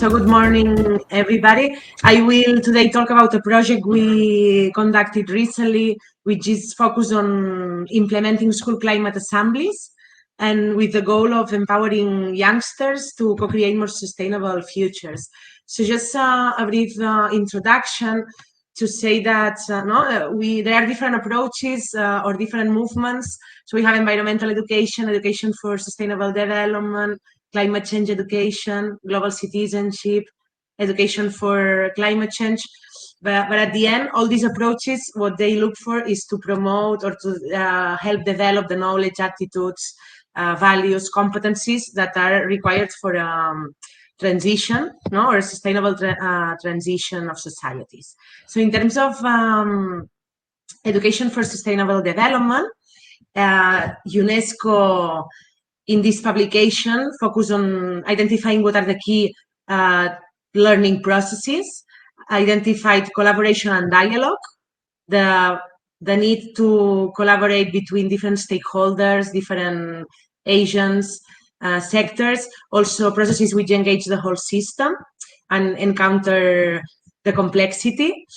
So good morning, everybody. I will today talk about a project we conducted recently, which is focused on implementing school climate assemblies and with the goal of empowering youngsters to co-create more sustainable futures. So just a brief introduction to say that there are different approaches or different movements. So we have environmental education, education for sustainable development, climate change education, global citizenship, education for climate change. But at the end, all these approaches, what they look for is to promote or to help develop the knowledge, attitudes, values, competencies that are required for transition, or a sustainable transition of societies. So in terms of education for sustainable development, UNESCO in this publication focus on identifying what are the key learning processes, identified collaboration and dialogue, the need to collaborate between different stakeholders, different agents, sectors, also processes which engage the whole system and encounter the complexity.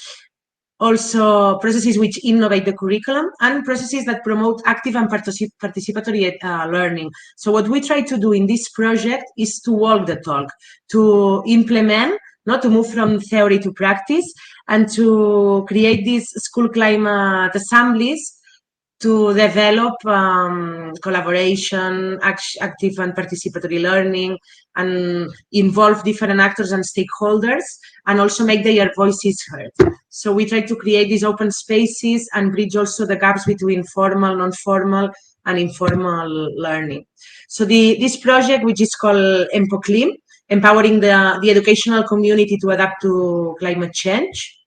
Also, processes which innovate the curriculum and processes that promote active and participatory learning. So what we try to do in this project is to walk the talk, to implement, not to move from theory to practice, and to create these school climate assemblies to develop collaboration, active and participatory learning, and involve different actors and stakeholders, and also make their voices heard. So we try to create these open spaces and bridge also the gaps between formal, non-formal, and informal learning. So this project, which is called EMPOCLIM, Empowering the Educational Community to Adapt to Climate Change,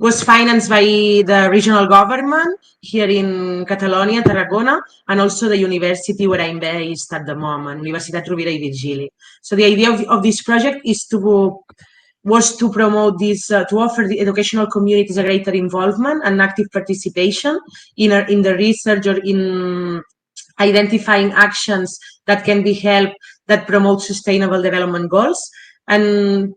was financed by the regional government here in Catalonia, Tarragona, and also the university where I'm based at the moment, Universitat Rovira i Virgili. So the idea of this project was to promote this, to offer the educational communities a greater involvement and active participation in the research or in identifying actions that can be helped that promote sustainable development goals, and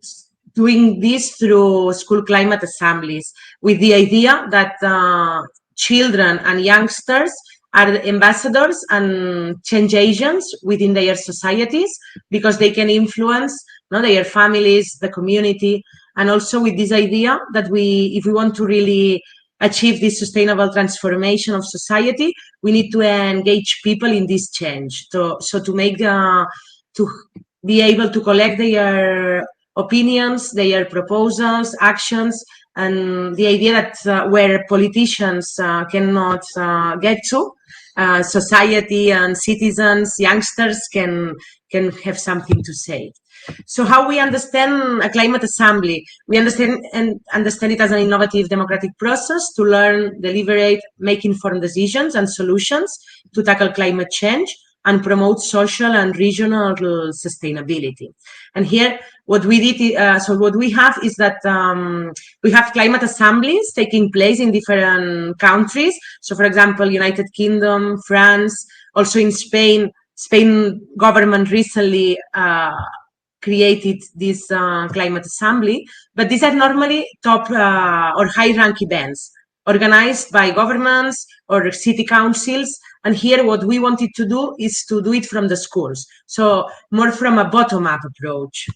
doing this through school climate assemblies with the idea that children and youngsters are the ambassadors and change agents within their societies, because they can influence their families, the community, and also with this idea that if we want to really achieve this sustainable transformation of society, we need to engage people in this change. So to be able to collect their opinions, their proposals, actions, and the idea that where politicians cannot get to, society and citizens, youngsters can have something to say. So how we understand a climate assembly? We understand it as an innovative democratic process to learn, deliberate, make informed decisions and solutions to tackle climate change and promote social and regional sustainability. And here, what we did, so what we have is that we have climate assemblies taking place in different countries. So, for example, United Kingdom, France, also in Spain. Spain government recently created this climate assembly, but these are normally top or high-rank events organized by governments or city councils. And here what we wanted to do is to do it from the schools, so more from a bottom-up approach.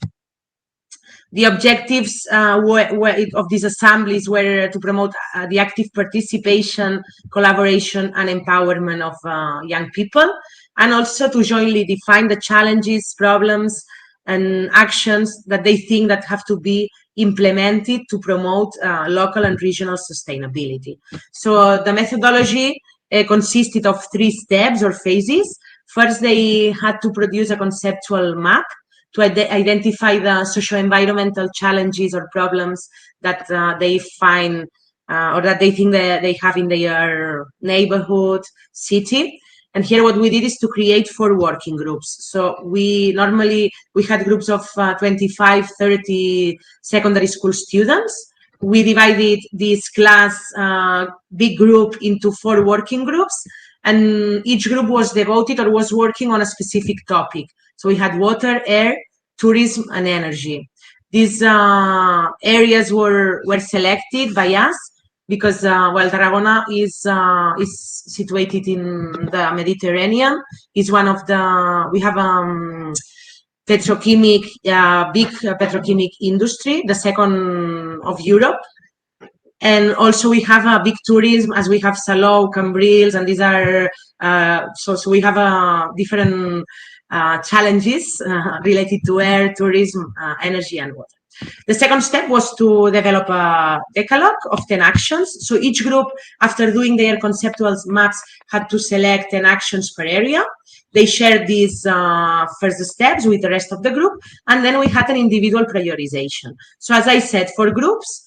The objectives of these assemblies were to promote the active participation, collaboration, and empowerment of young people, and also to jointly define the challenges, problems, and actions that they think that have to be implemented to promote local and regional sustainability. So the methodology consisted of 3 steps or phases. First, they had to produce a conceptual map to identify the socio-environmental challenges or problems that they find or that they think that they have in their neighborhood, city. And here what we did is to create 4 working groups. So we had groups of 25, 30 secondary school students. We divided this class big group into 4 working groups, and each group was devoted or was working on a specific topic. So we had water, air, tourism, and energy. These areas were selected by us because while Tarragona is situated in the Mediterranean, is one of the, we have petrochemic, big petrochemic industry, the second of Europe. And also we have a big tourism, as we have Salou, Cambrils, and these are, so we have different challenges related to air, tourism, energy, and water. The second step was to develop a decalogue of 10 actions. So each group, after doing their conceptual maps, had to select 10 actions per area. They shared these first steps with the rest of the group, and then we had an individual prioritization. So as I said, for groups,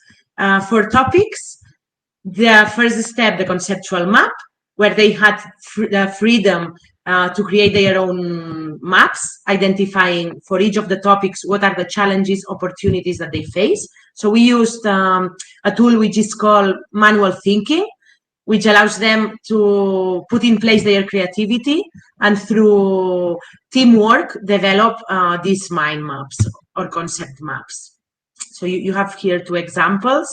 for topics, the first step, the conceptual map, where they had the freedom to create their own maps, identifying for each of the topics what are the challenges, opportunities that they face. So we used a tool which is called manual thinking, which allows them to put in place their creativity and through teamwork develop these mind maps or concept maps. So you have here 2 examples.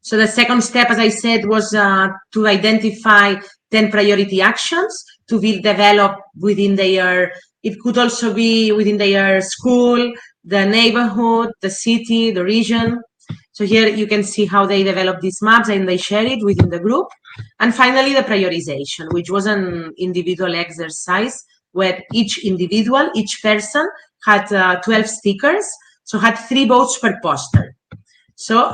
So the second step, as I said, was to identify 10 priority actions to be developed within their, it could also be within their school, the neighborhood, the city, the region. So here you can see how they develop these maps and they share it within the group. And finally, the prioritization, which was an individual exercise where each individual, each person had 12 stickers, so had 3 votes per poster. So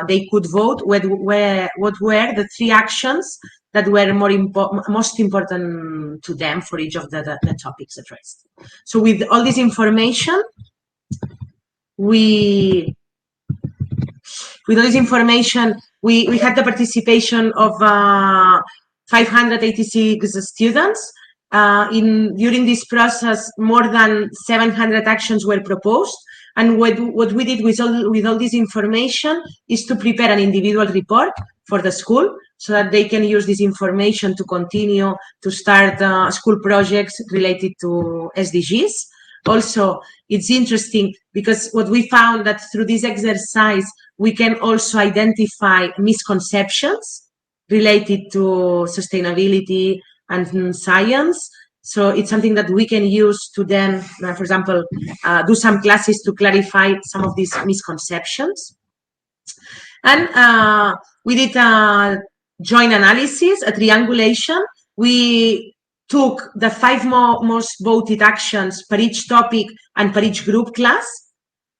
they could vote what were the 3 actions that were most important to them for each of the topics addressed. So with all this information, we had the participation of 586 students. During this process, more than 700 actions were proposed. And what we did with all this information is to prepare an individual report for the school so that they can use this information to continue to start school projects related to SDGs. Also, it's interesting because what we found that through this exercise, we can also identify misconceptions related to sustainability and science. So it's something that we can use to then, for example, do some classes to clarify some of these misconceptions. And we did a joint analysis, a triangulation. We took the 5 most voted actions per each topic and per each group class.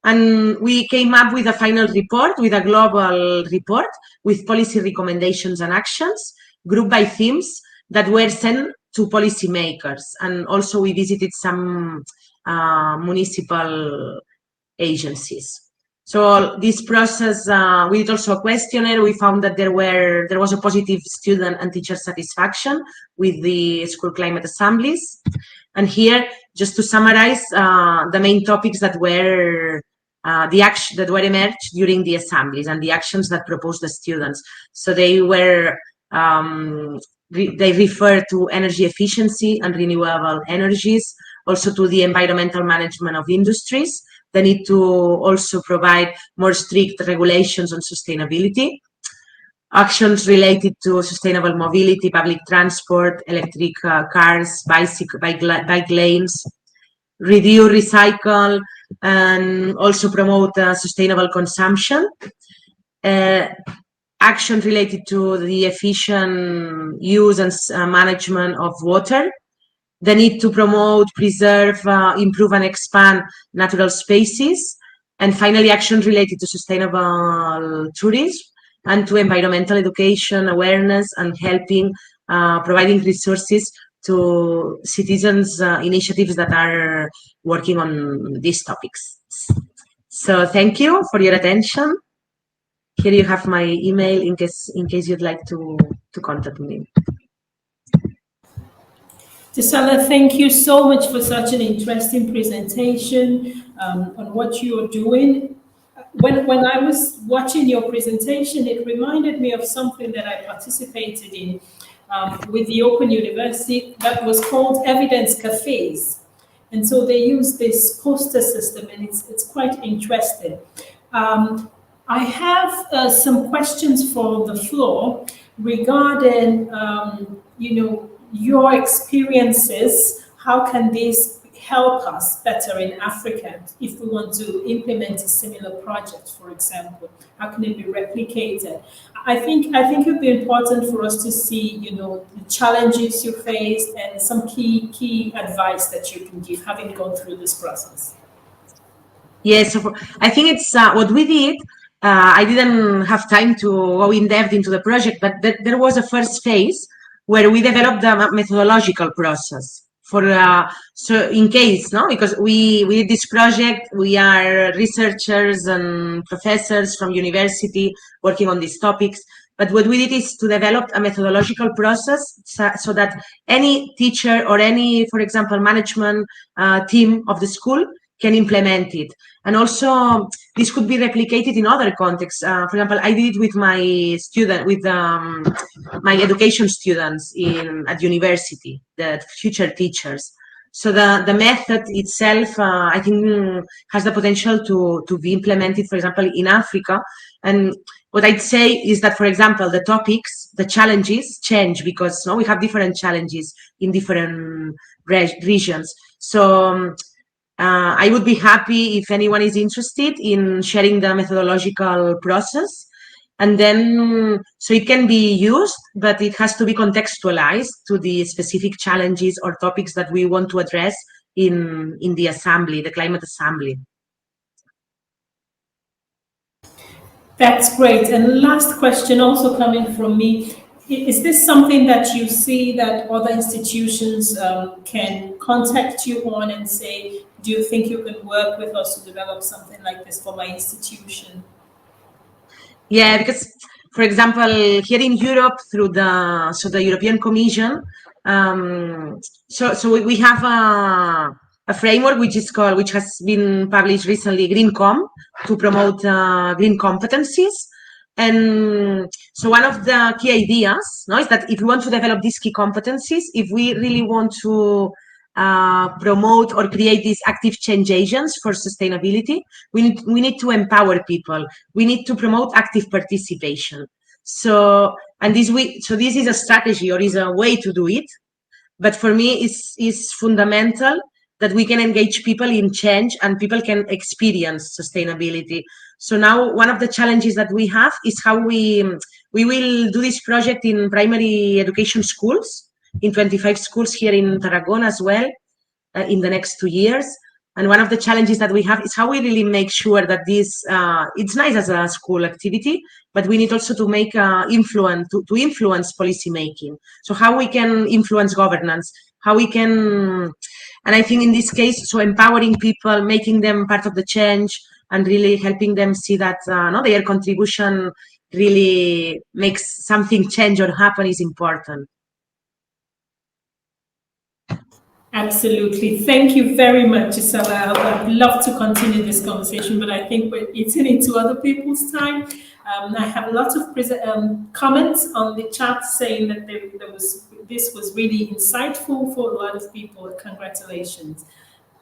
And we came up with a final report, with a global report, with policy recommendations and actions, grouped by themes that were sent to policymakers. And also we visited some municipal agencies. So this process, we did also a questionnaire. We found that there was a positive student and teacher satisfaction with the School Climate Assemblies. And here, just to summarize, the main topics that were emerged during the assemblies and the actions that proposed the students. So they were they refer to energy efficiency and renewable energies, also to the environmental management of industries. They need to also provide more strict regulations on sustainability, actions related to sustainable mobility, public transport, electric cars, bike lanes, reduce, recycle, and also promote sustainable consumption. Action related to the efficient use and management of water. The need to promote, preserve, improve, and expand natural spaces. And finally, action related to sustainable tourism and to environmental education, awareness, and helping, providing resources to citizens' initiatives that are working on these topics. So thank you for your attention. Here you have my email in case you'd like to contact me. Gisela, thank you so much for such an interesting presentation on what you are doing. When I was watching your presentation, it reminded me of something that I participated in with the Open University that was called Evidence Cafes. And so they use this poster system, and it's quite interesting. I have some questions for the floor regarding, your experiences. How can this help us better in Africa if we want to implement a similar project, for example? How can it be replicated? I think it would be important for us to see, the challenges you faced and some key advice that you can give, having gone through this process. Yes, so I think it's what we did. I didn't have time to go in depth into the project, but there was a first phase where we developed the methodological process for so in case, no, because we did this project, we are researchers and professors from university working on these topics. But what we did is to develop a methodological process so that any teacher or any, for example, management team of the school can implement it. And also, this could be replicated in other contexts. For example, I did it with my student, with my education students at university, the future teachers. So the method itself, I think, has the potential to be implemented, for example, in Africa. And what I'd say is that, for example, the topics, the challenges change because we have different challenges in different regions. So I would be happy if anyone is interested in sharing the methodological process. And then, so it can be used, but it has to be contextualized to the specific challenges or topics that we want to address in the assembly, the climate assembly. That's great. And last question also coming from me. Is this something that you see that other institutions can contact you on and say, do you think you can work with us to develop something like this for my institution? Yeah, because, for example, here in Europe, through the European Commission, so we have a framework which has been published recently, GreenCom, to promote green competencies. And so one of the key ideas, is that if we want to develop these key competencies, if we really want to promote or create these active change agents for sustainability, we need to empower people. We need to promote active participation. So this is a strategy or is a way to do it. But for me, it's fundamental that we can engage people in change and people can experience sustainability. So now one of the challenges that we have is how we will do this project in primary education schools, in 25 schools here in Tarragona as well, in the next 2 years. And one of the challenges that we have is how we really make sure that this, it's nice as a school activity, but we need also to make to influence policy making. So how we can influence governance, how we can, and I think in this case, so empowering people, making them part of the change, and really helping them see that their contribution really makes something change or happen is important. Absolutely. Thank you very much, Gisela. I'd love to continue this conversation, but I think we're eating into other people's time. I have a lot of comments on the chat saying that this was really insightful for a lot of people. Congratulations.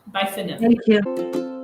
Bye for now. Thank you.